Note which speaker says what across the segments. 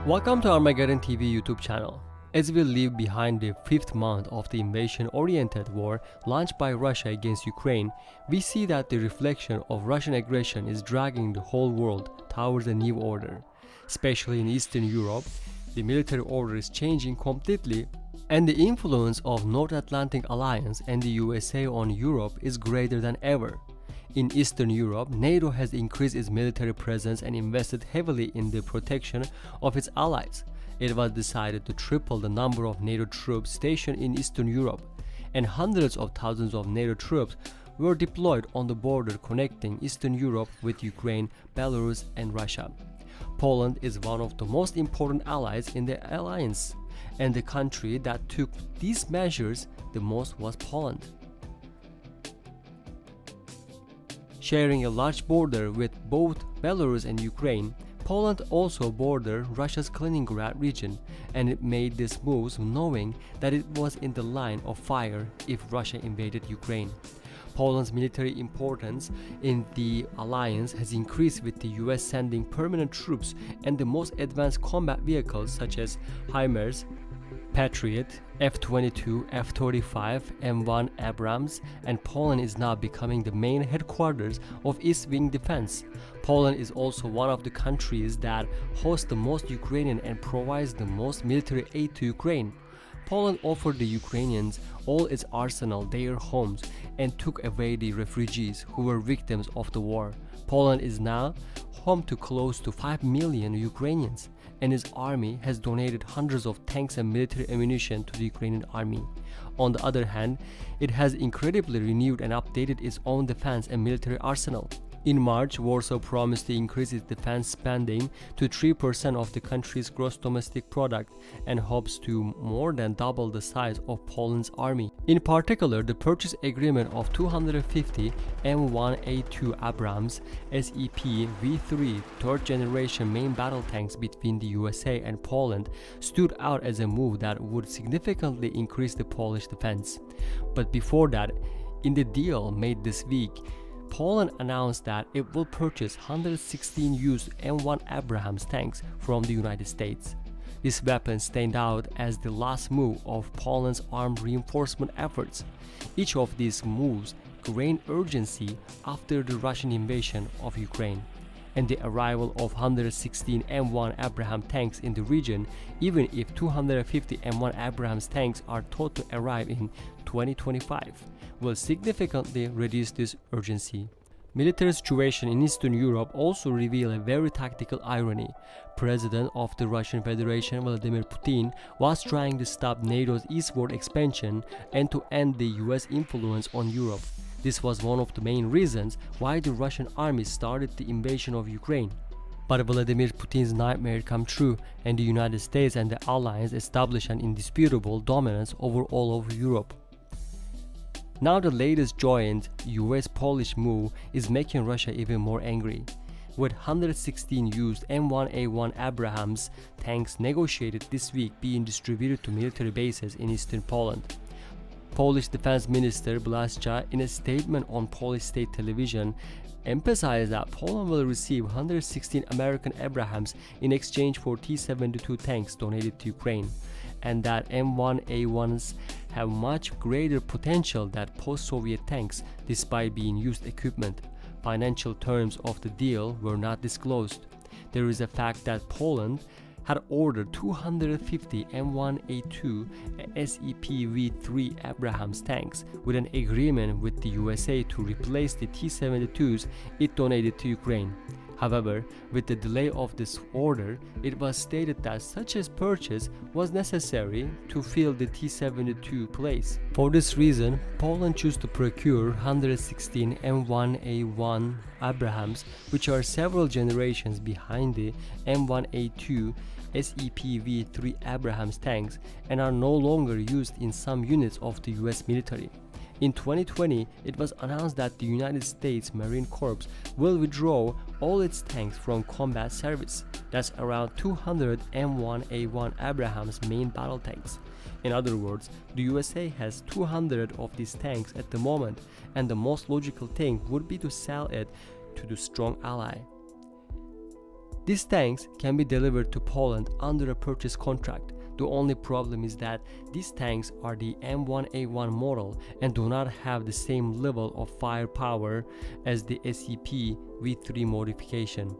Speaker 1: Welcome to Armageddon TV YouTube channel. As we leave behind the fifth month of the invasion-oriented war launched by Russia against Ukraine, we see that the reflection of Russian aggression is dragging the whole world towards a new order. Especially in Eastern Europe, the military order is changing completely, and the influence of North Atlantic Alliance and the USA on Europe is greater than ever. In Eastern Europe, NATO has increased its military presence and invested heavily in the protection of its allies. It was decided to triple the number of NATO troops stationed in Eastern Europe, and hundreds of thousands of NATO troops were deployed on the border connecting Eastern Europe with Ukraine, Belarus, and Russia. Poland is one of the most important allies in the alliance, and the country that took these measures the most was Poland. Sharing a large border with both Belarus and Ukraine, Poland also bordered Russia's Kaliningrad region, and it made this move knowing that it was in the line of fire if Russia invaded Ukraine. Poland's military importance in the alliance has increased with the US sending permanent troops and the most advanced combat vehicles such as HIMARS, Patriot, F-22, F-35, M1A1 Abrams, and Poland is now becoming the main headquarters of East Wing Defense. Poland is also one of the countries that hosts the most Ukrainian and provides the most military aid to Ukraine. Poland offered the Ukrainians all its arsenal, their homes, and took away the refugees who were victims of the war. Poland is now home to close to 5 million Ukrainians, and its army has donated hundreds of tanks and military ammunition to the Ukrainian army. On the other hand, it has incredibly renewed and updated its own defense and military arsenal. In March, Warsaw promised to increase its defense spending to 3% of the country's gross domestic product and hopes to more than double the size of Poland's army. In particular, the purchase agreement of 250 M1A1 Abrams SEP V3 third-generation main battle tanks between the USA and Poland stood out as a move that would significantly increase the Polish defense. But before that, in the deal made this week, Poland announced that it will purchase 116 used M1 Abrams tanks from the United States. This weapon stand out as the last move of Poland's armed reinforcement efforts. Each of these moves gained urgency after the Russian invasion of Ukraine and the arrival of 116 M1 Abrams tanks in the region, even if 250 M1 Abrams tanks are thought to arrive in 2025, will significantly reduce this urgency. Military situation in Eastern Europe also reveal a very tactical irony. President of the Russian Federation Vladimir Putin was trying to stop NATO's eastward expansion and to end the US influence on Europe. This was one of the main reasons why the Russian army started the invasion of Ukraine. But Vladimir Putin's nightmare came true, and the United States and the Allies established an indisputable dominance over all of Europe. Now the latest joint US-Polish move is making Russia even more angry. With 116 used M1A1 Abrams tanks negotiated this week being distributed to military bases in eastern Poland. Polish Defense Minister Blaszczak, in a statement on Polish state television, emphasized that Poland will receive 116 American Abrams in exchange for T-72 tanks donated to Ukraine, and that M1A1s have much greater potential than post-Soviet tanks despite being used equipment. Financial terms of the deal were not disclosed. There is a fact that Poland had ordered 250 M1A1 SEP-V3 Abrams tanks with an agreement with the USA to replace the T-72s it donated to Ukraine. However, with the delay of this order, it was stated that such a purchase was necessary to fill the T-72 place. For this reason, Poland chose to procure 116 M1A1 Abrams, which are several generations behind the M1A2 SEP-V3 Abrams tanks and are no longer used in some units of the US military. In 2020, it was announced that the United States Marine Corps will withdraw all its tanks from combat service. That's around 200 M1A1 Abrams main battle tanks. In other words, the USA has 200 of these tanks at the moment, and the most logical thing would be to sell it to the strong ally. These tanks can be delivered to Poland under a purchase contract. The only problem is that these tanks are the M1A1 model and do not have the same level of firepower as the SEP V3 modification.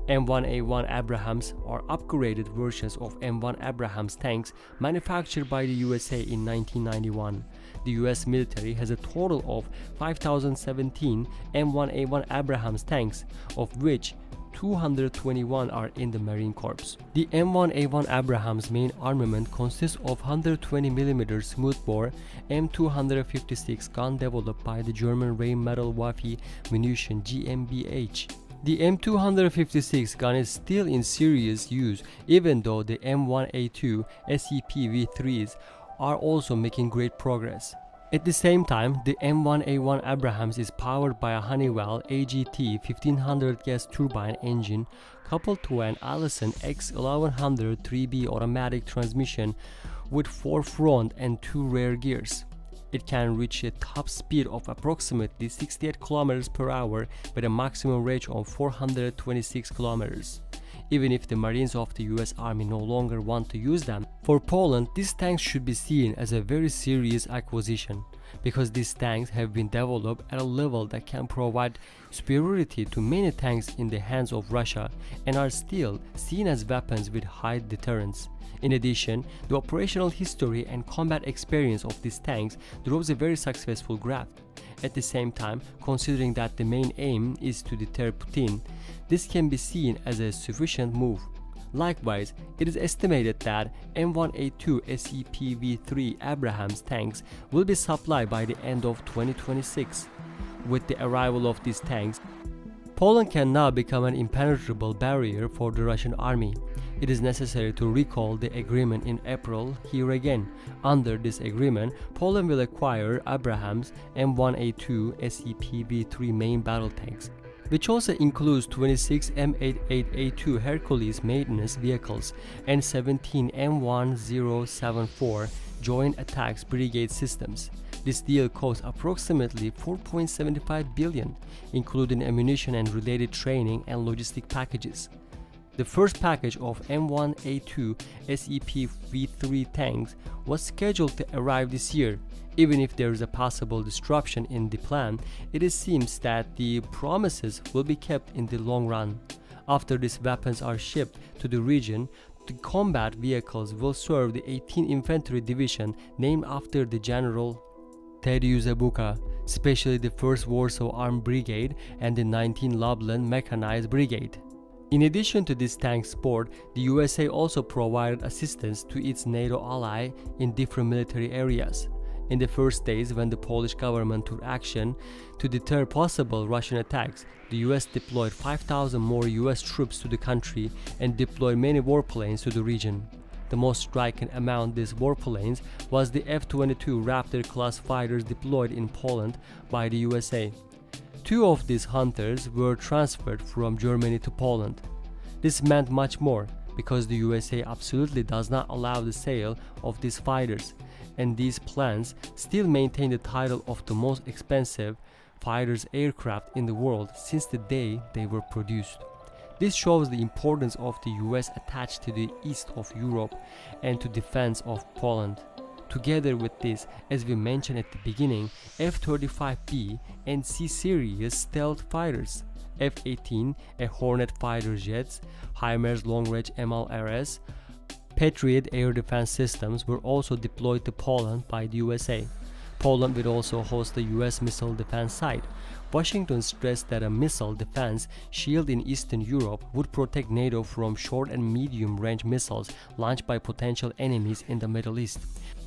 Speaker 1: M1A1 Abrams are upgraded versions of M1 Abrams tanks manufactured by the USA in 1991. The US military has a total of 5,017 M1A1 Abrams tanks, of which 221 are in the Marine Corps. The M1A1 Abrams main armament consists of 120mm smoothbore M256 gun developed by the German Rheinmetall Waffe Munition GmbH. The M256 gun is still in serious use, even though the M1A2 SEP V3s are also making great progress. At the same time, the M1A1 Abrams is powered by a Honeywell AGT 1500 gas turbine engine coupled to an Allison X1100 3B automatic transmission with 4 front and 2 rear gears. It can reach a top speed of approximately 68 km per hour with a maximum range of 426 km. Even if the Marines of the US Army no longer want to use them, for Poland, these tanks should be seen as a very serious acquisition, because these tanks have been developed at a level that can provide superiority to many tanks in the hands of Russia and are still seen as weapons with high deterrence. In addition, the operational history and combat experience of these tanks draws a very successful graft. At the same time, considering that the main aim is to deter Putin, this can be seen as a sufficient move. Likewise, it is estimated that M1A2 SEP-V3 Abrams tanks will be supplied by the end of 2026. With the arrival of these tanks, Poland can now become an impenetrable barrier for the Russian army. It is necessary to recall the agreement in April here again. Under this agreement, Poland will acquire Abrams M1A2 SEP-V3 main battle tanks, which also includes 26 M88A2 Hercules maintenance vehicles and 17 M1074 Joint Attacks Brigade systems. This deal costs approximately 4.75 billion, including ammunition and related training and logistic packages. The first package of M1A2 SEP-V3 tanks was scheduled to arrive this year. Even if there is a possible disruption in the plan, it seems that the promises will be kept in the long run. After these weapons are shipped to the region, the combat vehicles will serve the 18th Infantry Division named after the General Tadeusz Bucha, especially the 1st Warsaw Armed Brigade and the 19th Lublin Mechanized Brigade. In addition to this tank support, the USA also provided assistance to its NATO ally in different military areas. In the first days when the Polish government took action to deter possible Russian attacks, the US deployed 5,000 more US troops to the country and deployed many warplanes to the region. The most striking among these warplanes was the F-22 Raptor-class fighters deployed in Poland by the USA. 2 of these hunters were transferred from Germany to Poland. This meant much more, because the USA absolutely does not allow the sale of these fighters, and these planes still maintain the title of the most expensive fighters aircraft in the world since the day they were produced. This shows the importance of the US attached to the east of Europe and to defense of Poland. Together with this, as we mentioned at the beginning, F-35B and C-Series stealth fighters, F-18 a Hornet fighter jets, HIMARS long-range MLRS, Patriot air defense systems were also deployed to Poland by the USA. Poland will also host the US missile defense site. Washington stressed that a missile defense shield in Eastern Europe would protect NATO from short and medium-range missiles launched by potential enemies in the Middle East.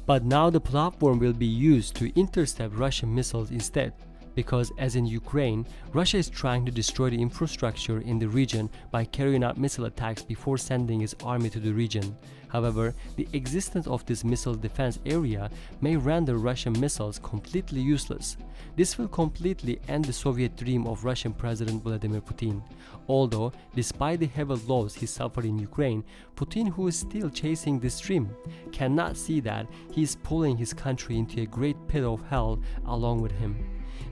Speaker 1: But now the platform will be used to intercept Russian missiles instead, because as in Ukraine, Russia is trying to destroy the infrastructure in the region by carrying out missile attacks before sending its army to the region. However, the existence of this missile defense area may render Russian missiles completely useless. This will completely end the Soviet dream of Russian President Vladimir Putin. Although, despite the heavy loss he suffered in Ukraine, Putin, who is still chasing this dream, cannot see that he is pulling his country into a great pit of hell along with him.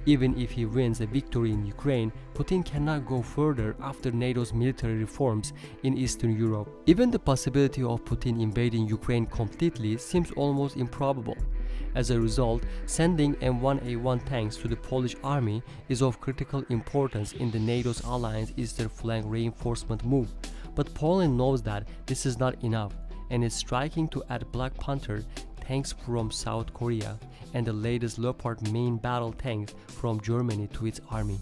Speaker 1: Even if he wins a victory in Ukraine, Putin cannot go further after NATO's military reforms in Eastern Europe. Even the possibility of Putin invading Ukraine completely seems almost improbable. As a result, sending M1A1 tanks to the Polish army is of critical importance in the NATO's alliance eastern flank reinforcement move. But Poland knows that this is not enough and is striking to add Black Panther tanks from South Korea and the latest Leopard main battle tanks from Germany to its army.